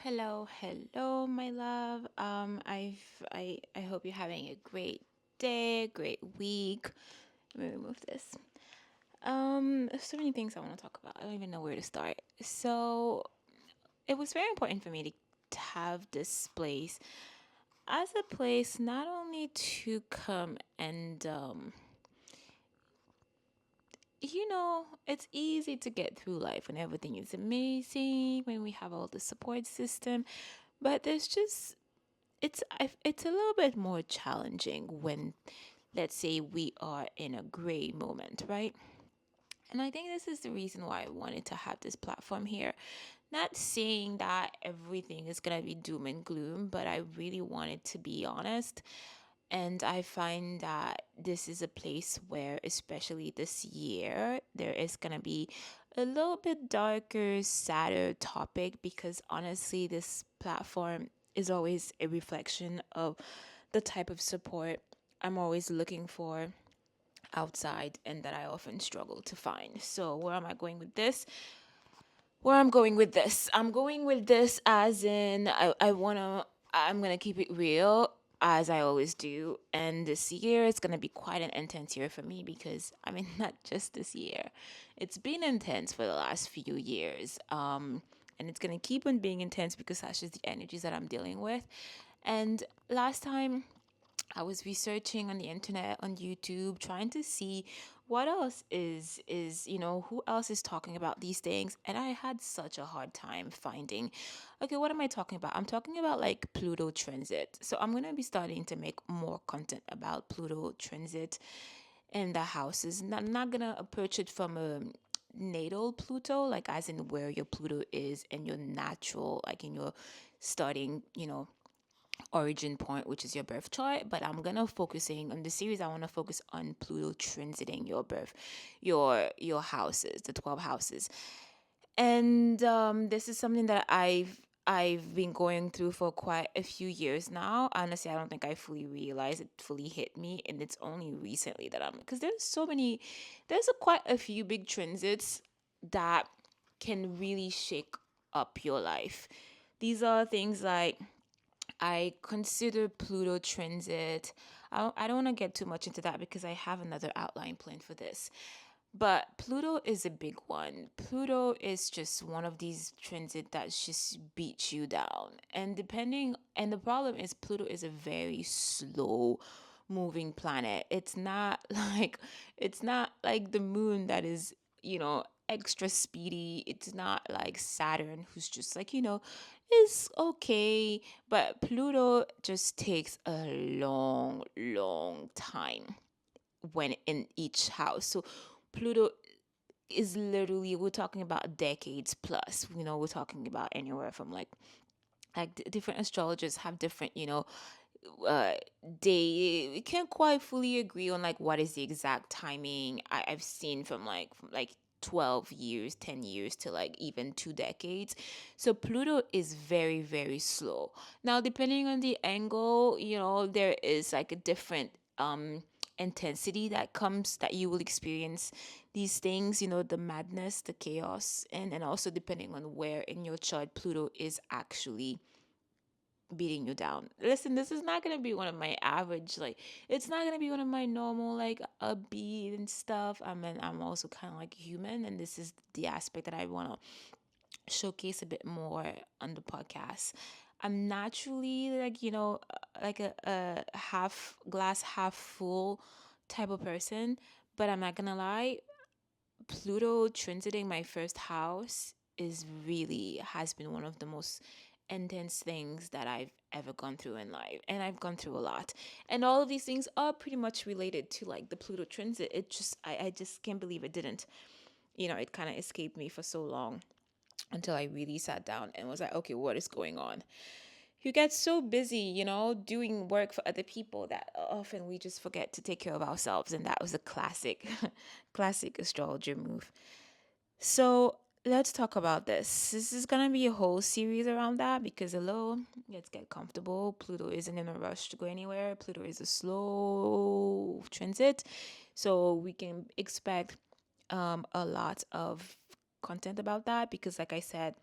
Hello, my love. I hope you're having a great day, great week. Let me remove this. So many things I want to talk about. I don't even know where to start. So it was very important for me to have this place as a place not only to come and it's easy to get through life when everything is amazing, when we have all the support system, but it's a little bit more challenging when, let's say, we are in a gray moment, right? And I think this is the reason why I wanted to have this platform here. Not saying that everything is going to be doom and gloom, but I really wanted to be honest. And I find that this is a place where, especially this year, there is going to be a little bit darker, sadder topic because honestly, this platform is always a reflection of the type of support I'm always looking for outside and that I often struggle to find. So, where am I going with this? Where I'm going with this? I'm going with this as in I'm gonna keep it real as I always do. And this year is gonna be quite an intense year for me because I mean not just this year. It's been intense for the last few years. And it's gonna keep on being intense because that's just the energies that I'm dealing with. And last time I was researching on the internet, on YouTube, trying to see what else who else is talking about these things, and I had such a hard time finding. Okay, what am I talking about? I'm talking about like Pluto transit. So I'm gonna be starting to make more content about Pluto transit and the houses. And I'm not gonna approach it from a natal Pluto, like as in where your Pluto is and your natural, like in your starting, origin point, which is your birth chart. But I'm gonna focusing on the series. I want to focus on Pluto transiting your birth, your houses, the 12 houses, and this is something that I've been going through for quite a few years now. Honestly, I don't think I fully realized it fully hit me, and it's only recently that I'm because there's quite a few big transits that can really shake up your life. These are things like I consider Pluto transit. I don't want to get too much into that because I have another outline plan for this. But Pluto is a big one. Pluto is just one of these transit that just beats you down. And the problem is Pluto is a very slow moving planet. It's not like the moon that is, extra speedy. It's not like Saturn who's just like, is okay, but Pluto just takes a long, long time when in each house. So Pluto is literally we're talking about decades plus. We're talking about anywhere from different astrologers have different, uh they we can't quite fully agree on like what is the exact timing. I've seen from 12 years, 10 years to like even 2 decades. So Pluto is very, very slow. Now, depending on the angle, there is like a different intensity that you will experience these things, the madness, the chaos, and also depending on where in your chart Pluto is actually beating you down. Listen, this is not gonna be one of my average, like it's not gonna be one of my normal like upbeat and stuff. I mean, I'm also kind of like human, and this is the aspect that I want to showcase a bit more on the podcast. I'm naturally like like a half glass half full type of person, but I'm not gonna lie, Pluto transiting my first house is really has been one of the most intense things that I've ever gone through in life. And I've gone through a lot. And all of these things are pretty much related to like the Pluto transit. I just can't believe it didn't. It kind of escaped me for so long until I really sat down and was like, okay, what is going on? You get so busy, doing work for other people that often we just forget to take care of ourselves. And that was a classic, classic astrologer move. So let's talk about this. This is gonna be a whole series around that because hello, let's get comfortable. Pluto isn't in a rush to go anywhere. Pluto is a slow transit. So we can expect a lot of content about that because like I said,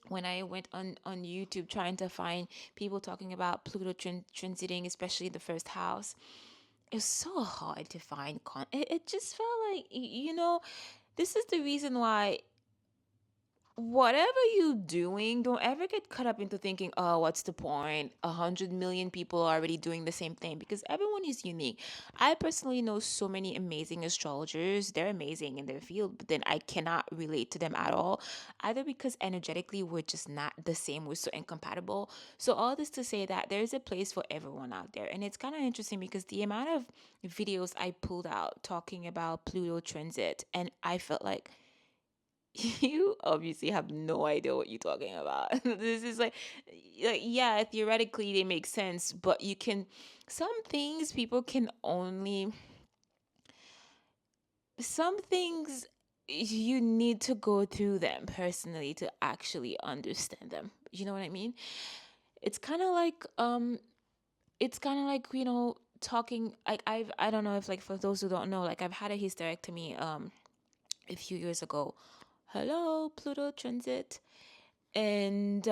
when I went on YouTube trying to find people talking about Pluto transiting, especially the first house, it was so hard to find it just felt like this is the reason why whatever you doing, don't ever get caught up into thinking, oh, what's the point? 100 million people are already doing the same thing, because everyone is unique. I personally know so many amazing astrologers. They're amazing in their field, but then I cannot relate to them at all, either because energetically we're just not the same, we're so incompatible. So all this to say that there's a place for everyone out there. And it's kind of interesting because the amount of videos I pulled out talking about Pluto transit, and I felt like, you obviously have no idea what you're talking about. This is like, yeah, theoretically they make sense, but some things people can only, some things you need to go through them personally to actually understand them. You know what I mean? It's kind of like, talking, like, I don't know if, like, for those who don't know, like, I've had a hysterectomy, a few years ago. Hello, Pluto transit. And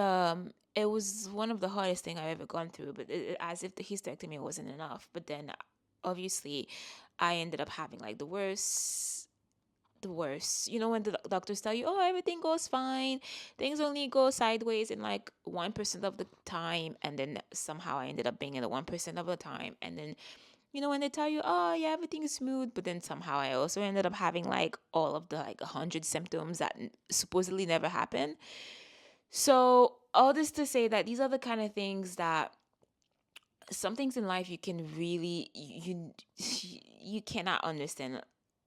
it was one of the hardest thing I've ever gone through. But as if the hysterectomy wasn't enough. But then, obviously, I ended up having like the worst. You know, when the doctors tell you, "Oh, everything goes fine, things only go sideways in like 1% of the time," and then somehow I ended up being in the 1% of the time, and then. When they tell you, oh, yeah, everything is smooth, but then somehow I also ended up having like all of the like 100 symptoms that supposedly never happened. So, all this to say that these are the kind of things that, some things in life you can really, you cannot understand.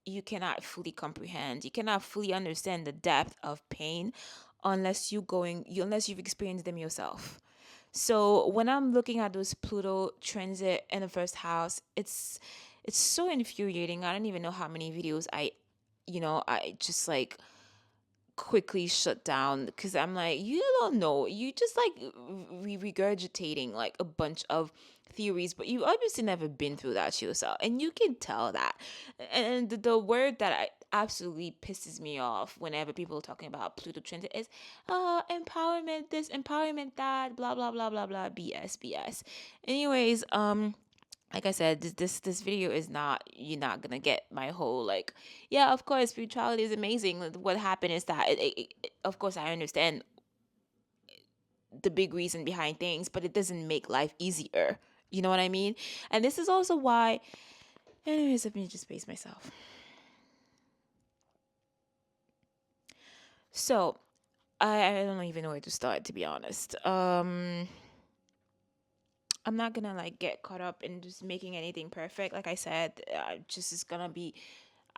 You cannot fully comprehend. You cannot fully understand the depth of pain unless you've experienced them yourself. So, when I'm looking at those Pluto transit in the first house, it's so infuriating. I don't even know how many videos I just like quickly shut down, because I'm like, you don't know. You just like regurgitating like a bunch of theories, but you've obviously never been through that yourself, and you can tell that. And the word that absolutely pisses me off whenever people are talking about Pluto transit is empowerment this, empowerment that, blah blah blah blah blah, BS BS. Anyways, like I said, this video is not, you're not gonna get my whole like, yeah, of course spirituality is amazing. What happened is that of course I understand the big reason behind things, but it doesn't make life easier. You know what I mean? And this is also why. Anyways, let me just pace myself. So I don't even know where to start, to be honest. I'm not gonna like get caught up in just making anything perfect. Like I said, just is gonna be,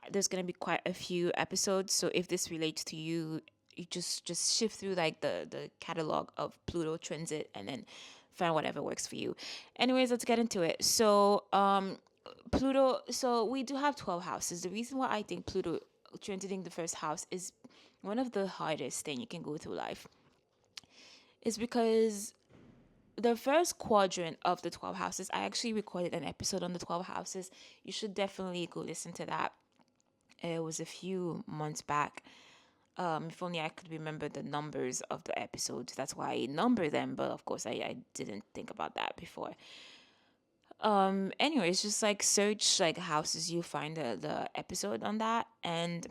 there's gonna be quite a few episodes. So if this relates to you, you just shift through like the catalog of Pluto transit and then find whatever works for you. Anyways, let's get into it. So Pluto. So we do have 12 houses. The reason why I think Pluto transiting the first house is one of the hardest thing you can go through life is because the first quadrant of the 12 houses, I actually recorded an episode on the 12 houses. You should definitely go listen to that. It was a few months back. If only I could remember the numbers of the episodes. That's why I number them. But of course, I didn't think about that before. Anyways, just like search like houses, you find the episode on that. And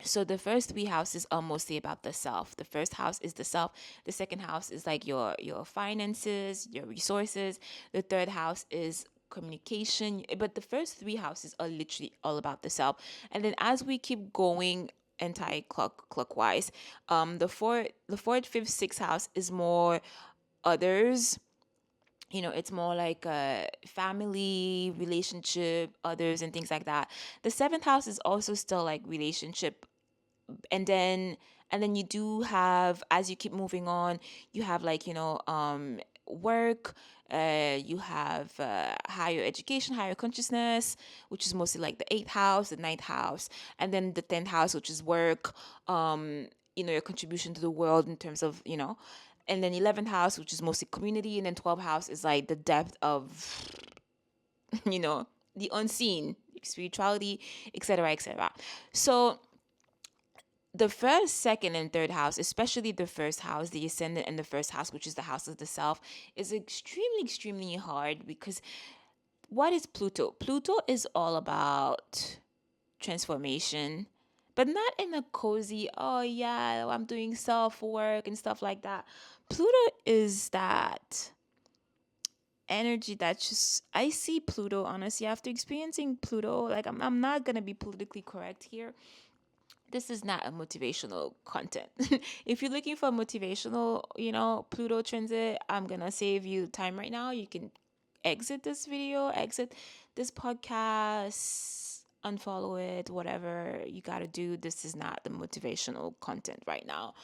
so the first three houses are mostly about the self. The first house is the self. The second house is like your finances, your resources. The third house is communication. But the first three houses are literally all about the self. And then as we keep going clockwise, the fourth, fifth, sixth house is more others. It's more like a family, relationship, others, and things like that. The seventh house is also still like relationship, and then you do have, as you keep moving on, you have like work, you have higher education, higher consciousness, which is mostly like the eighth house, the ninth house, and then the 10th house, which is work, your contribution to the world in terms of, and then 11th house, which is mostly community, and then 12th house is like the depth of, you know the unseen, spirituality, etc., etc. So the first, second, and third house, especially the first house, the ascendant, and the first house, which is the house of the self, is extremely, extremely hard because what is Pluto? Pluto is all about transformation, but not in a cozy, oh yeah, I'm doing self work and stuff like that. Pluto is that energy that just, I see Pluto, honestly, after experiencing Pluto, like I'm not gonna be politically correct here. This is not a motivational content. If you're looking for motivational, Pluto transit, I'm gonna save you time right now. You can exit this video, exit this podcast, unfollow it, whatever you gotta do. This is not the motivational content right now.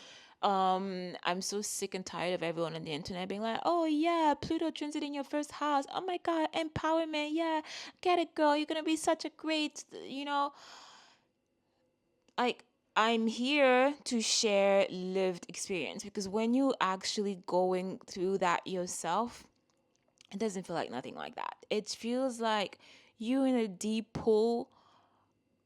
I'm so sick and tired of everyone on the internet being like, oh yeah, Pluto transit in your first house. Oh my god, empowerment, yeah, get it, girl. You're gonna be such a great, like, I'm here to share lived experience, because when you actually going through that yourself, it doesn't feel like nothing like that. It feels like you in a deep pool,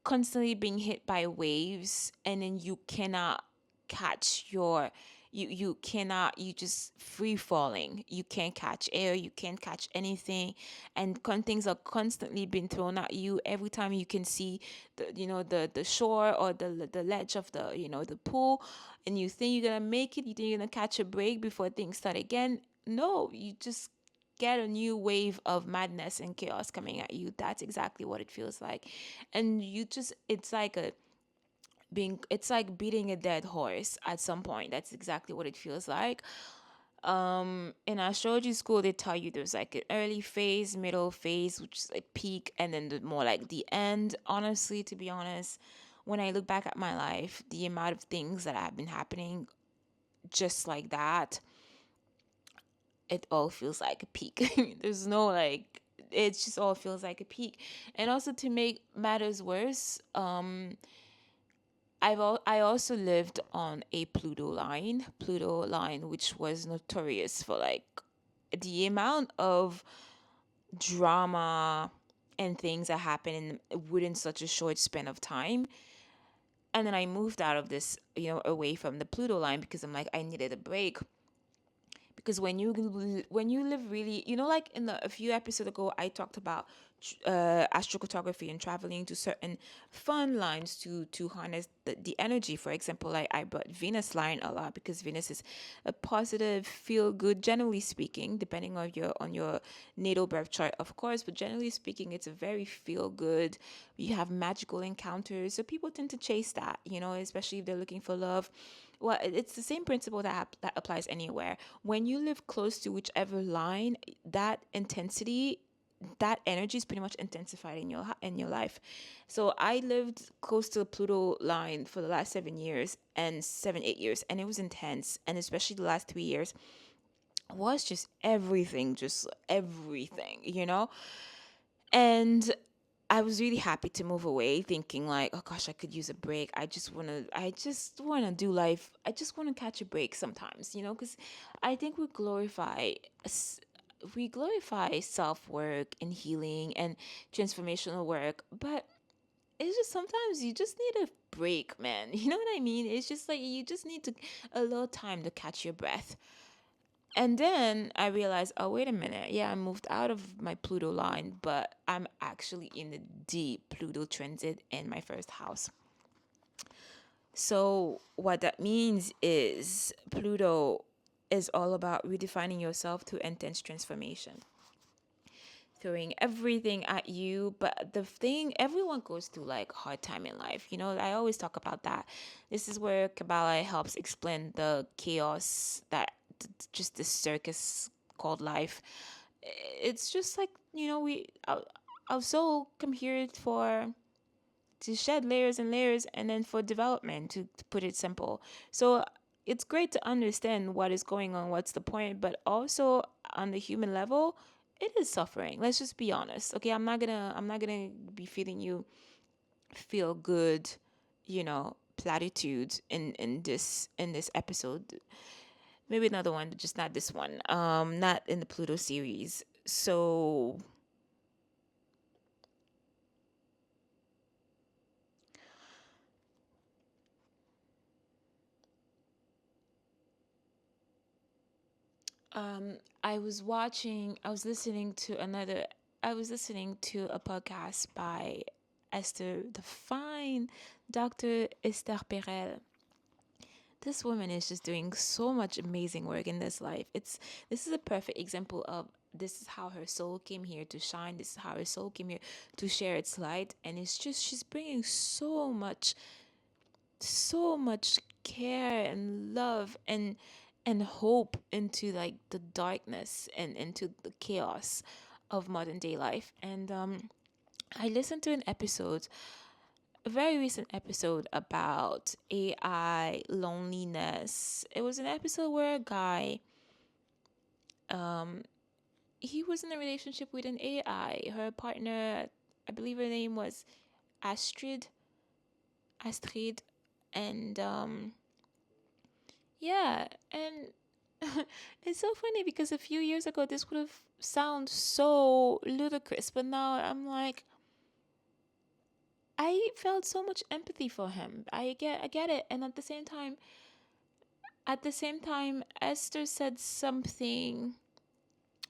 constantly being hit by waves, and then you cannot catch your, you cannot, you just free falling, you can't catch air, you can't catch anything, and things are constantly being thrown at you every time you can see the shore, or the ledge of the pool, and you think you're gonna make it, you think you're gonna catch a break before things start again. No, you just get a new wave of madness and chaos coming at you. That's exactly what it feels like. And you just, it's like beating a dead horse at some point. That's exactly what it feels like. In astrology school, they tell you there's like an early phase, middle phase, which is like peak, and then more like the end. Honestly, to be honest, when I look back at my life, the amount of things that have been happening just like that, it all feels like a peak. There's no like, it just all feels like a peak. And also, to make matters worse, I also lived on a Pluto line, which was notorious for like the amount of drama and things that happen within such a short span of time. And then I moved out of this, away from the Pluto line, because I'm like, I needed a break. Because when you live really, like in a few episodes ago, I talked about astrocartography and traveling to certain fun lines to harness the energy. For example, like I brought Venus line a lot, because Venus is a positive, feel good, generally speaking, depending on your natal birth chart, of course, but generally speaking, it's a very feel good. You have magical encounters, so people tend to chase that, especially if they're looking for love. Well, it's the same principle that applies anywhere. When you live close to whichever line, that intensity, that energy is pretty much intensified in your life. So I lived close to the Pluto line for the last 7 years, and 7, 8 years, and it was intense. And especially the last 3 years was just everything, And I was really happy to move away, thinking like, oh gosh, I could use a break. I just wanna do life. I just wanna catch a break sometimes, because I think we glorify self work and healing and transformational work, but it's just sometimes you just need a break, man. You know what I mean? It's just like you just need a little time to catch your breath. And then I realized, oh, wait a minute. Yeah, I moved out of my Pluto line, but I'm actually in the deep Pluto transit in my first house. So, what that means is Pluto is all about redefining yourself through intense transformation, throwing everything at you. But the thing, everyone goes through like hard time in life. I always talk about that. This is where Kabbalah helps explain the chaos that just this circus called life. It's just like, our soul come here for to shed layers and layers, and then for development, to put it simple. So it's great to understand what is going on, what's the point, but also on the human level, it is suffering. Let's just be honest. Okay, I'm not gonna be feeding you feel good, platitudes in this episode. Maybe another one, but just not this one. Not in the Pluto series. So I was listening to a podcast by the fine Dr. Esther Perel. This woman is just doing so much amazing work in this life. This is a perfect example of this is how her soul came here to shine. This is how her soul came here to share its light. And it's just, she's bringing so much care and love and hope into like the darkness and into the chaos of modern day life. And I listened to an episode, a very recent episode about AI loneliness. It was an episode where a guy, he was in a relationship with an AI. Her partner, I believe her name was Astrid. Astrid, and yeah, and it's so funny because a few years ago this would have sound so ludicrous, but now I'm like, I felt so much empathy for him. I get it, and at the same time, Esther said something.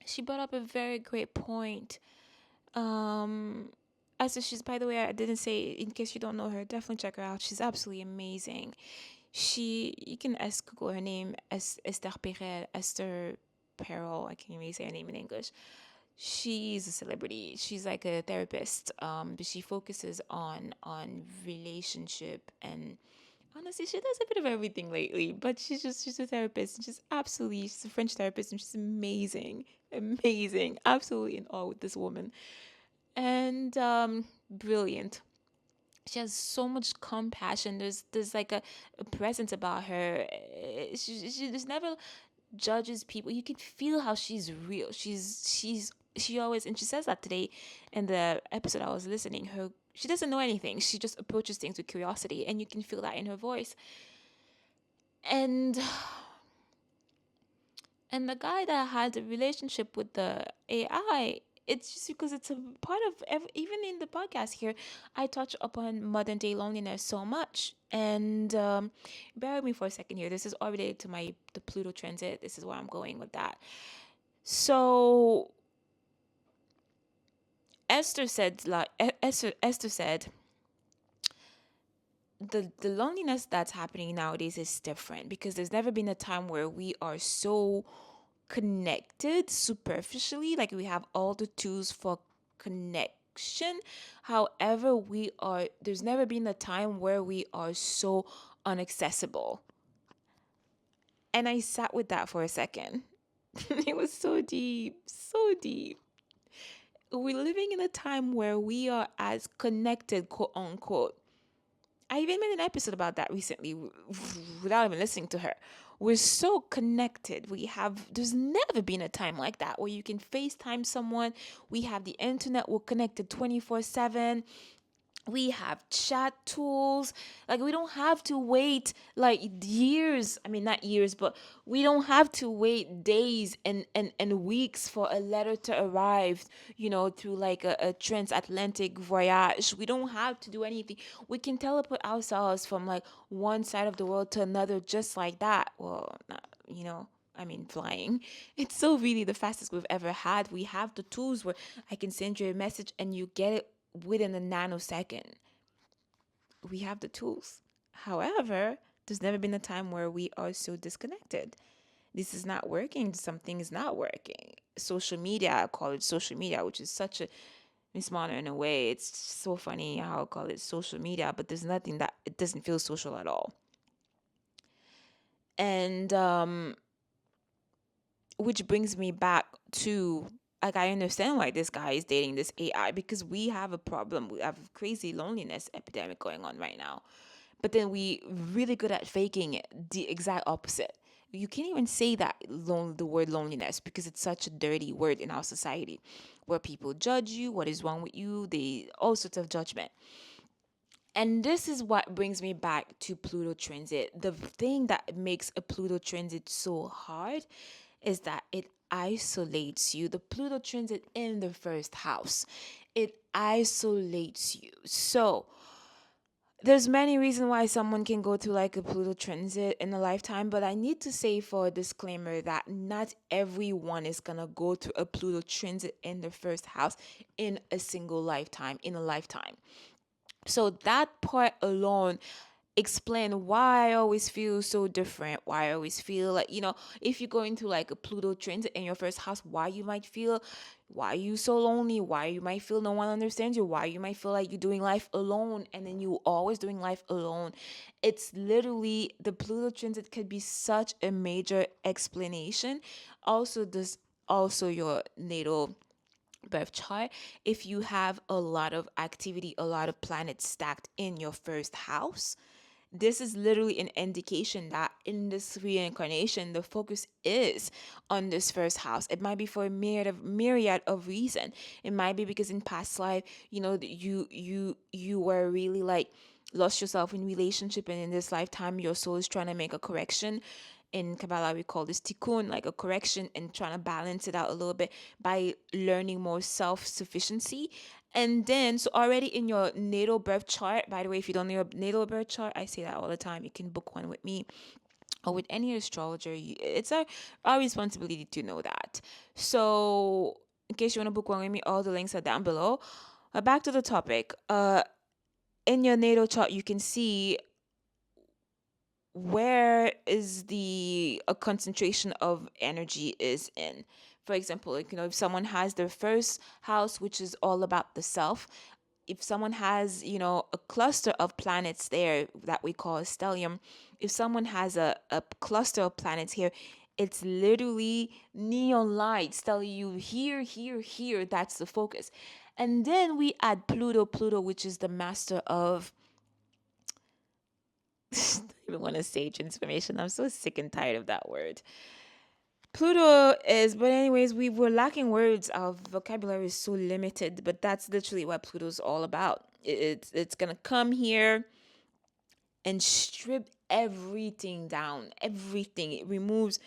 She brought up a very great point. Um, Esther, she's, by the way, I didn't say, in case you don't know her, definitely check her out. She's absolutely amazing. You can ask Google her name, Esther Perel, Esther Perel. I can't even say her name in English. She's a celebrity. She's like a therapist. But she focuses on relationship, and honestly, she does a bit of everything lately. But she's a therapist. And she's a French therapist, and she's amazing, amazing, absolutely in awe with this woman, and brilliant. She has so much compassion. There's like a presence about her. She just never judges people. You can feel how she's real. She always, and she says that today in the episode I was listening. Her She doesn't know anything. She just approaches things with curiosity, and you can feel that in her voice. And and the guy that had a relationship with the AI, it's just because it's a part of even in the podcast here, I touch upon modern day loneliness so much. And bear with me for a second here. This is all related to the Pluto transit. This is where I'm going with that. So Esther said the loneliness that's happening nowadays is different because there's never been a time where we are so connected superficially, like we have all the tools for connection. However, there's never been a time where we are so unaccessible. And I sat with that for a second. It was so deep, so deep. We're living in a time where we are as connected, quote unquote. I even made an episode about that recently without even listening to her. We're so connected. There's never been a time like that where you can FaceTime someone. We have the internet, we're connected 24/7. We have chat tools. Like, we don't have to wait like years. I mean, not years, but we don't have to wait days and weeks for a letter to arrive, through like a transatlantic voyage. We don't have to do anything. We can teleport ourselves from like one side of the world to another just like that. Well, not, I mean, flying. It's so really the fastest we've ever had. We have the tools where I can send you a message and you get it within a nanosecond. We have the tools. However, there's never been a time where we are so disconnected. This is not working. Something is not working. Social media, I call it social media, which is such a misnomer in a way. It's so funny how I call it social media, but there's nothing that it doesn't feel social at all. And which brings me back to, like, I understand why this guy is dating this AI, because we have a problem. We have a crazy loneliness epidemic going on right now. But then we really good at faking it, the exact opposite. You can't even say the word loneliness because it's such a dirty word in our society, where people judge you, what is wrong with you, all sorts of judgment. And this is what brings me back to Pluto transit. The thing that makes a Pluto transit so hard is that it isolates you. The Pluto transit in the first house, it isolates you. So there's many reasons why someone can go through like a Pluto transit in a lifetime, but I need to say for a disclaimer that not everyone is gonna go through a Pluto transit in their first house in a single lifetime, in a lifetime. So that part alone explain why I always feel so different, why I always feel like, if you go into like a Pluto transit in your first house, why you might feel, why you so lonely, why you might feel no one understands you, why you might feel like you're doing life alone and then you always doing life alone. It's literally the Pluto transit could be such a major explanation. Also, this also your natal birth chart, if you have a lot of activity, a lot of planets stacked in your first house, this is literally an indication that in this reincarnation, the focus is on this first house. It might be for a myriad of reason. It might be because in past life, you were really like lost yourself in relationship, and in this lifetime, your soul is trying to make a correction. In Kabbalah, we call this tikkun, like a correction, and trying to balance it out a little bit by learning more self sufficiency. And then, so already in your natal birth chart, by the way, if you don't know your natal birth chart, I say that all the time. You can book one with me or with any astrologer. It's our responsibility to know that. So, in case you want to book one with me, all the links are down below. Back to the topic. In your natal chart, you can see where is the a concentration of energy is in. For example, like, if someone has their first house, which is all about the self, if someone has, a cluster of planets there that we call a stellium, if someone has a cluster of planets here, it's literally neon lights telling you here, here, here, that's the focus. And then we add Pluto, which is the master of I don't even want to say transformation. I'm so sick and tired of that word. Pluto is, but anyways, we were lacking words. Our vocabulary is so limited, but that's literally what Pluto's all about. It's gonna come here and strip everything down, everything. It removes.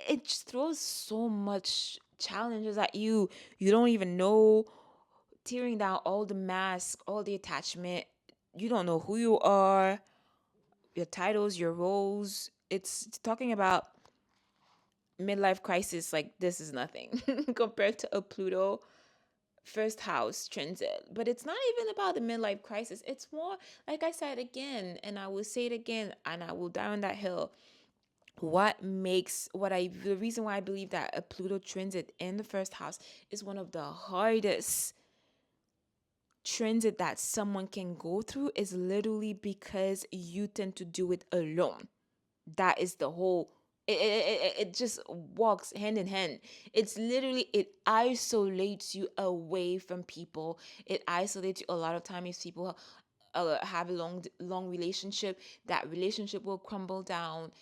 It just throws so much challenges at you. You don't even know, tearing down all the masks, all the attachment. You don't know who you are, your titles, your roles. It's talking about midlife crisis. Like, this is nothing compared to a Pluto first house transit. But it's not even about the midlife crisis. It's more, like I said again, and I will say it again, and I will die on that hill. The reason why I believe that a Pluto transit in the first house is one of the hardest transit that someone can go through is literally because you tend to do it alone. That is the whole, it just walks hand in hand. It's literally, it isolates you away from people. It isolates you. A lot of times people have a long relationship, that relationship will crumble down,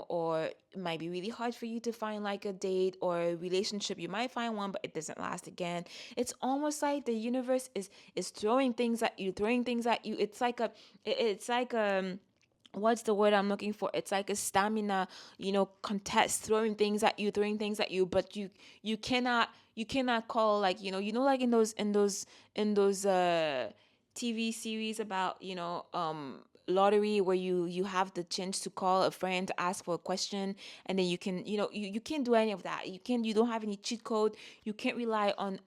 or it might be really hard for you to find like a date or a relationship. You might find one, but it doesn't last again. It's almost like the universe is throwing things at you. It's like what's the word I'm looking for? It's like a stamina, contest, throwing things at you, but you cannot call, like, like in those TV series about, lottery, where you have the chance to call a friend to ask for a question, and then you can, you can't do any of that. You don't have any cheat code. You can't rely on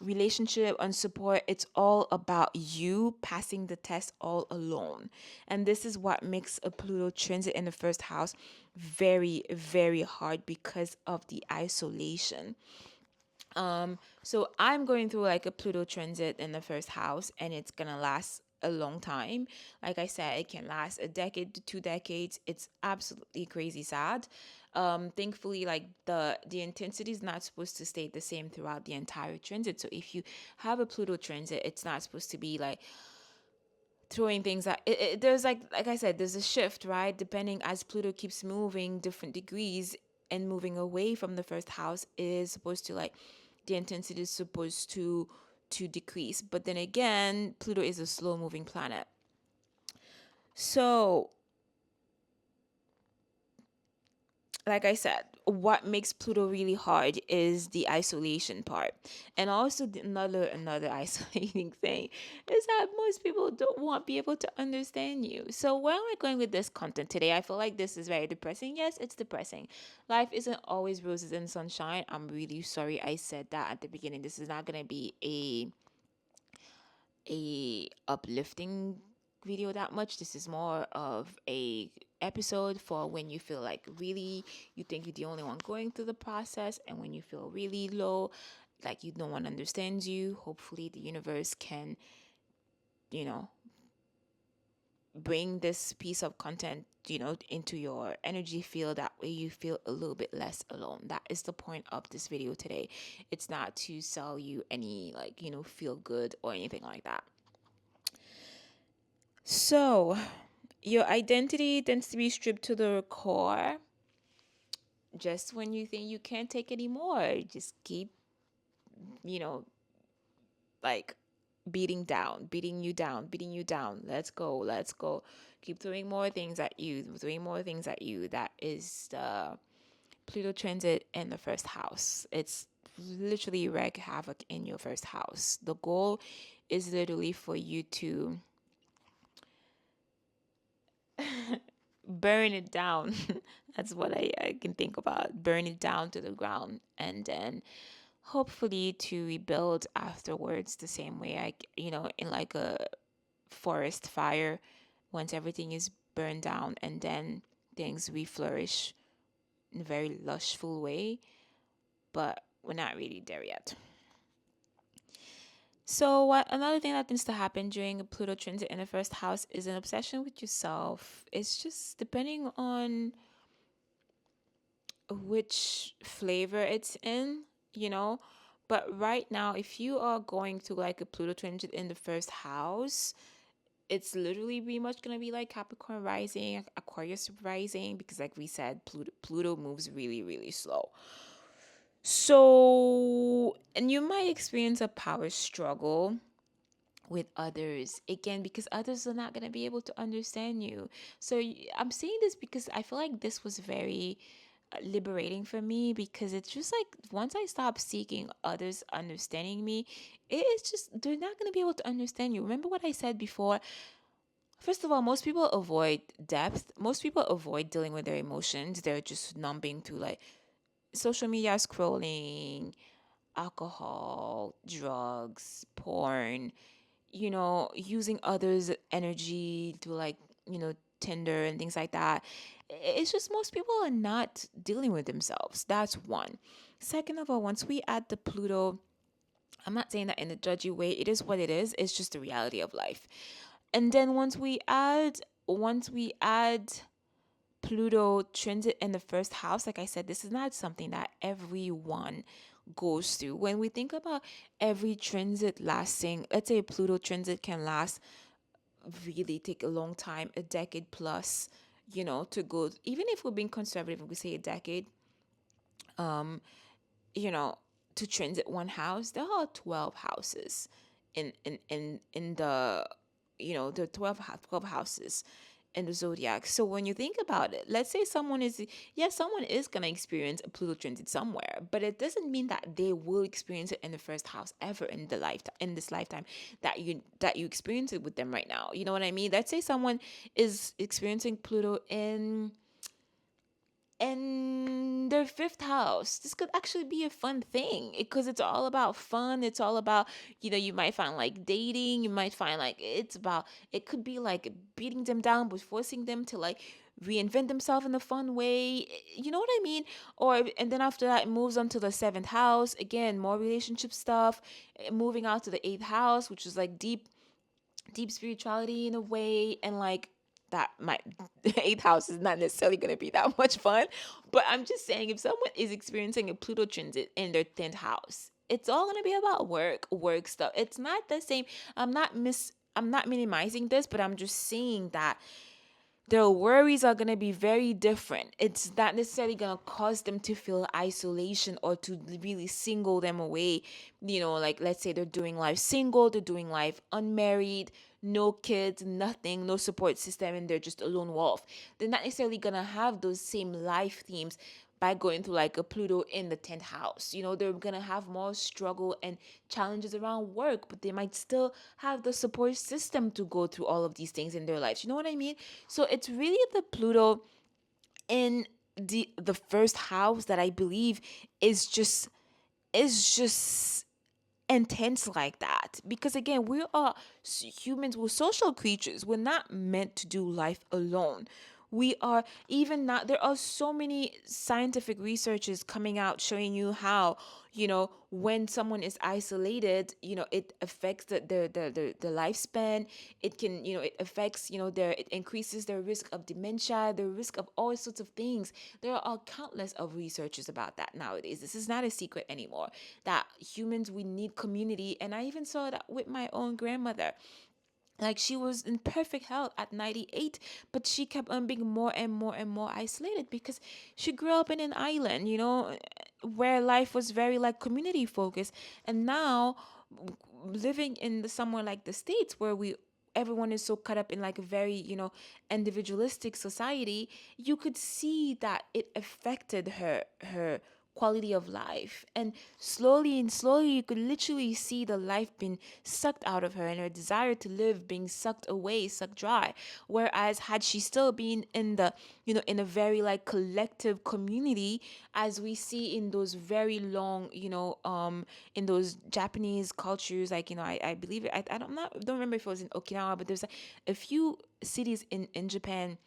relationship, on support. It's all about you passing the test all alone. And this is what makes a Pluto transit in the first house very, very hard, because of the isolation. So I'm going through like a Pluto transit in the first house, and it's gonna last a long time. Like I said, it can last a decade to 2 decades. It's absolutely crazy sad. Thankfully, like the intensity is not supposed to stay the same throughout the entire transit. So if you have a Pluto transit, it's not supposed to be like throwing things at there's like I said, there's a shift, right? Depending, as Pluto keeps moving different degrees and moving away from the first house, it is supposed to, like, the intensity is supposed to decrease. But then again, Pluto is a slow moving planet. So, like I said, what makes Pluto really hard is the isolation part. And also another isolating thing is that most people don't want be able to understand you. So where am I going with this content today? I feel like this is very depressing. Yes, it's depressing. Life isn't always roses and sunshine. I'm really sorry I said that at the beginning. This is not gonna be a uplifting video that much. This is more of a episode for when you feel like really you think you're the only one going through the process, and when you feel really low, like no one understands you. Hopefully the universe can, you know, bring this piece of content, into your energy field. That way you feel a little bit less alone. That is the point of this video today. It's not to sell you any, like, feel good or anything like that. So, your identity tends to be stripped to the core just when you think you can't take anymore. Just keep, you know, like beating you down, beating you down. Let's go, let's go. Keep throwing more things at you, throwing more things at you. That is the Pluto transit in the first house. It's literally wreak havoc in your first house. The goal is literally for you to burn it down. That's what I can think about. Burn it down to the ground, and then hopefully to rebuild afterwards the same way, in like a forest fire. Once everything is burned down, and then things reflourish in a very lushful way, but we're not really there yet. So, another thing that tends to happen during a Pluto transit in the first house is an obsession with yourself. It's just depending on which flavor it's in, you know. But right now, if you are going to like a Pluto transit in the first house, it's literally pretty much gonna be like Capricorn rising, Aquarius rising, because like we said, Pluto moves really, really slow. So, and you might experience a power struggle with others again, because others are not going to be able to understand you. So I'm saying this because I feel like this was very liberating for me, because it's just like once I stop seeking others understanding me, it's just they're not going to be able to understand you. Remember what I said before? First of all, most people avoid depth. Most people avoid dealing with their emotions. They're just numbing to like social media scrolling, alcohol, drugs, porn, using others' energy to like, Tinder and things like that. It's just most people are not dealing with themselves. That's one. Second of all, once we add the Pluto, I'm not saying that in a judgy way, it is what it is. It's just the reality of life. And then once we add Pluto transit in the first house, like I said, this is not something that everyone goes through. When we think about every transit lasting, let's say Pluto transit can last really take a long time, a decade plus, to go. Even if we're being conservative, if we say a decade, you know, to transit one house, there are 12 houses in the, the 12 houses in the zodiac. So when you think about it, let's say someone is going to experience a Pluto transit somewhere, but it doesn't mean that they will experience it in the first house ever in this lifetime that you experience it with them right now. You know what I mean? Let's say someone is experiencing Pluto in their fifth house. This could actually be a fun thing because it's all about fun. It's all about, you might find like dating. You might find like it could be like beating them down, but forcing them to like reinvent themselves in a fun way. You know what I mean? And then after that, it moves on to the seventh house. Again, more relationship stuff. Moving out to the eighth house, which is like deep spirituality in a way, and like that might the eighth house is not necessarily going to be that much fun, but I'm just saying if someone is experiencing a Pluto transit in their 10th house, it's all going to be about work stuff. It's not the same. I'm not minimizing this, but I'm just saying that their worries are going to be very different. It's not necessarily going to cause them to feel isolation or to really single them away. Like let's say they're doing life single, they're doing life unmarried, no kids, nothing, no support system, and they're just a lone wolf. They're not necessarily going to have those same life themes. by going through like a Pluto in the 10th house. They're going to have more struggle and challenges around work, but they might still have the support system to go through all of these things in their lives. You know what I mean? So it's really the Pluto in the first house that I believe is just intense like that, because again, we are humans, we're social creatures, we're not meant to do life alone. We are, even not, there are so many scientific researches coming out showing you how, when someone is isolated, it affects the lifespan. It can, it affects, it increases their risk of dementia, the risk of all sorts of things. There are countless of researches about that nowadays. This is not a secret anymore, that humans, we need community. And I even saw that with my own grandmother. Like, she was in perfect health at 98, but she kept on being more and more and more isolated because she grew up in an island, where life was very like community focused. And now, living in somewhere like the States, where everyone is so caught up in like a very, individualistic society, you could see that it affected her quality of life. And slowly and slowly, you could literally see the life being sucked out of her, and her desire to live being sucked away, sucked dry. Whereas had she still been in in a very like collective community, as we see in those very long, in those Japanese cultures, like, I believe it, don't remember if it was in Okinawa, but there's like a few cities in Japan.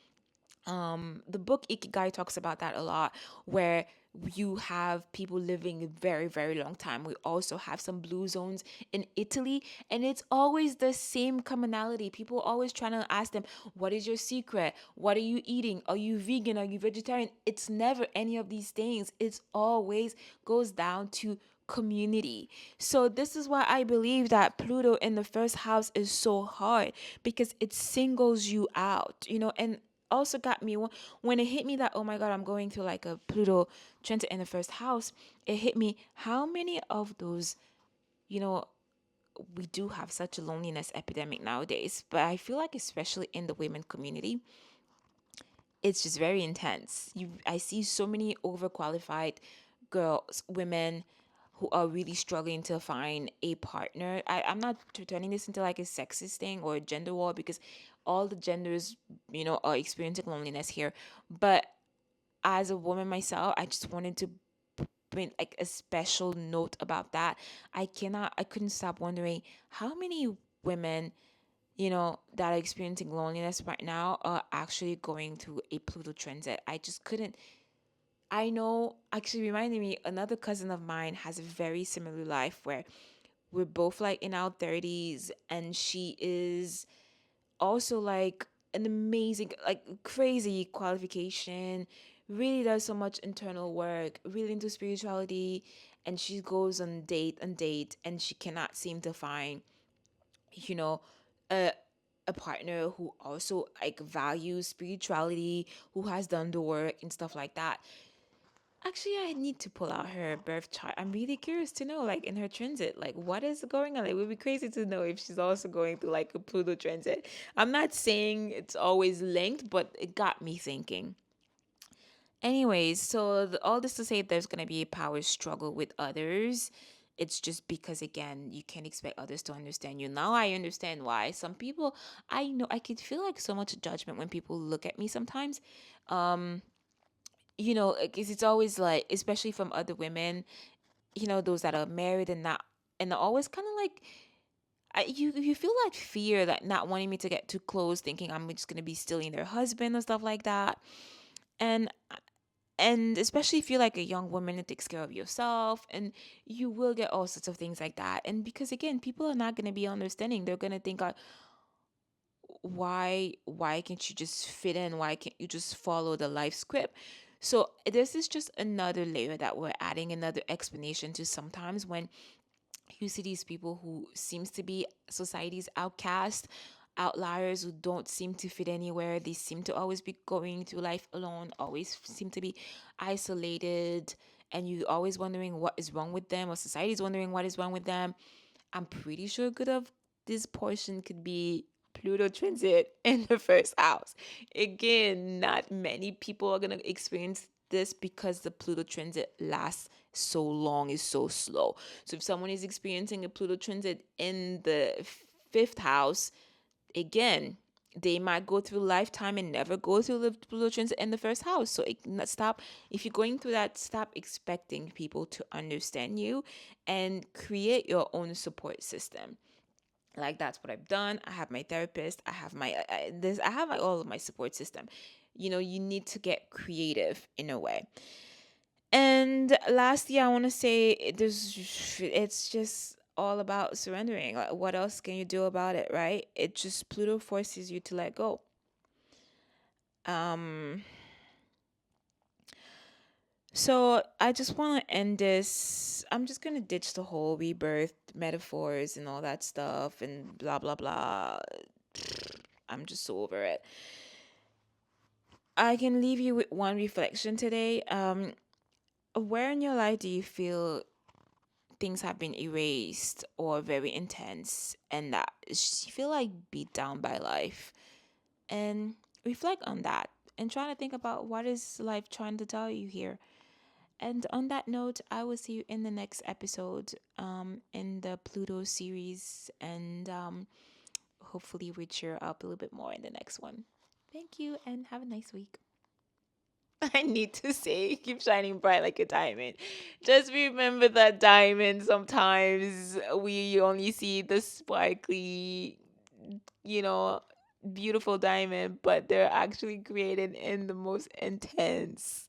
The book Ikigai talks about that a lot, where you have people living a very, very long time. We also have some blue zones in Italy, and it's always the same commonality. People always trying to ask them, what is your secret? What are you eating? Are you vegan? Are you vegetarian? It's never any of these things. It's always goes down to community. So this is why I believe that Pluto in the first house is so hard, because it singles you out, and also got me when it hit me that, oh my god, I'm going through like a Pluto transit in the first house. It hit me how many of those, you know we do have such a loneliness epidemic nowadays, but I feel like especially in the women community, it's just very intense. I see so many overqualified women who are really struggling to find a partner. I'm not turning this into like a sexist thing or a gender war, because all the genders, are experiencing loneliness here. But as a woman myself, I just wanted to bring like a special note about that. I couldn't stop wondering how many women, that are experiencing loneliness right now are actually going through a Pluto transit. I just couldn't. I know, actually reminding me, another cousin of mine has a very similar life, where we're both like in our 30s, and she is also like an amazing, like crazy qualification, really does so much internal work, really into spirituality, and she goes on date and date, and she cannot seem to find, you know, a partner who also like values spirituality, who has done the work and stuff like that. Actually, I need to pull out her birth chart. I'm really curious to know, like, in her transit, like, what is going on. It would be crazy to know if she's also going through like a Pluto transit. I'm not saying it's always linked, but it got me thinking. Anyways, so all this to say, there's gonna be a power struggle with others. It's just because, again, you can't expect others to understand you. Now I understand why some people. I know I could feel like so much judgment when people look at me sometimes. Um, because it's always like, especially from other women, those that are married and not, and they're always kind of like, you feel like fear, that not wanting me to get too close, thinking I'm just gonna be stealing their husband and stuff like that. And and especially if you're like a young woman that takes care of yourself, and you will get all sorts of things like that. And because again, people are not gonna be understanding. They're gonna think, why can't you just fit in? Why can't you just follow the life script? So this is just another layer that we're adding, another explanation to sometimes when you see these people who seems to be society's outcast, outliers, who don't seem to fit anywhere. They seem to always be going through life alone, always seem to be isolated, and you always wondering what is wrong with them, or society's wondering what is wrong with them. I'm pretty sure good of this portion could be Pluto transit in the first house. Again, not many people are gonna experience this because the Pluto transit lasts so long, is so slow. So if someone is experiencing a Pluto transit in the fifth house, again, they might go through lifetime and never go through the Pluto transit in the first house. So stop, if you're going through that, stop expecting people to understand you and create your own support system. Like, that's what I've done. I have my therapist. I have my this. I have all of my support system. You need to get creative in a way. And lastly, I want to say it's just all about surrendering. Like, what else can you do about it, right? It just, Pluto forces you to let go. Um, so I just want to end this. I'm just gonna ditch the whole rebirth metaphors and all that stuff and blah blah blah. I'm just so over it. I can leave you with one reflection today. Where in your life do you feel things have been erased or very intense, and that you feel like beat down by life? And reflect on that and try to think about, what is life trying to tell you here? And on that note, I will see you in the next episode, in the Pluto series, and hopefully we cheer up a little bit more in the next one. Thank you and have a nice week. I need to say, keep shining bright like a diamond. Just remember that diamond, sometimes we only see the sparkly, you know, beautiful diamond, but they're actually created in the most intense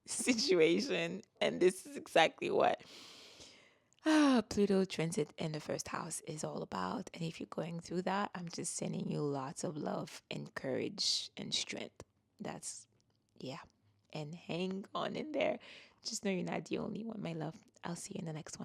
situation. And this is exactly what Pluto transit in the first house is all about. And if you're going through that, I'm just sending you lots of love and courage and strength. That's, yeah. And hang on in there. Just know you're not the only one, my love. I'll see you in the next one.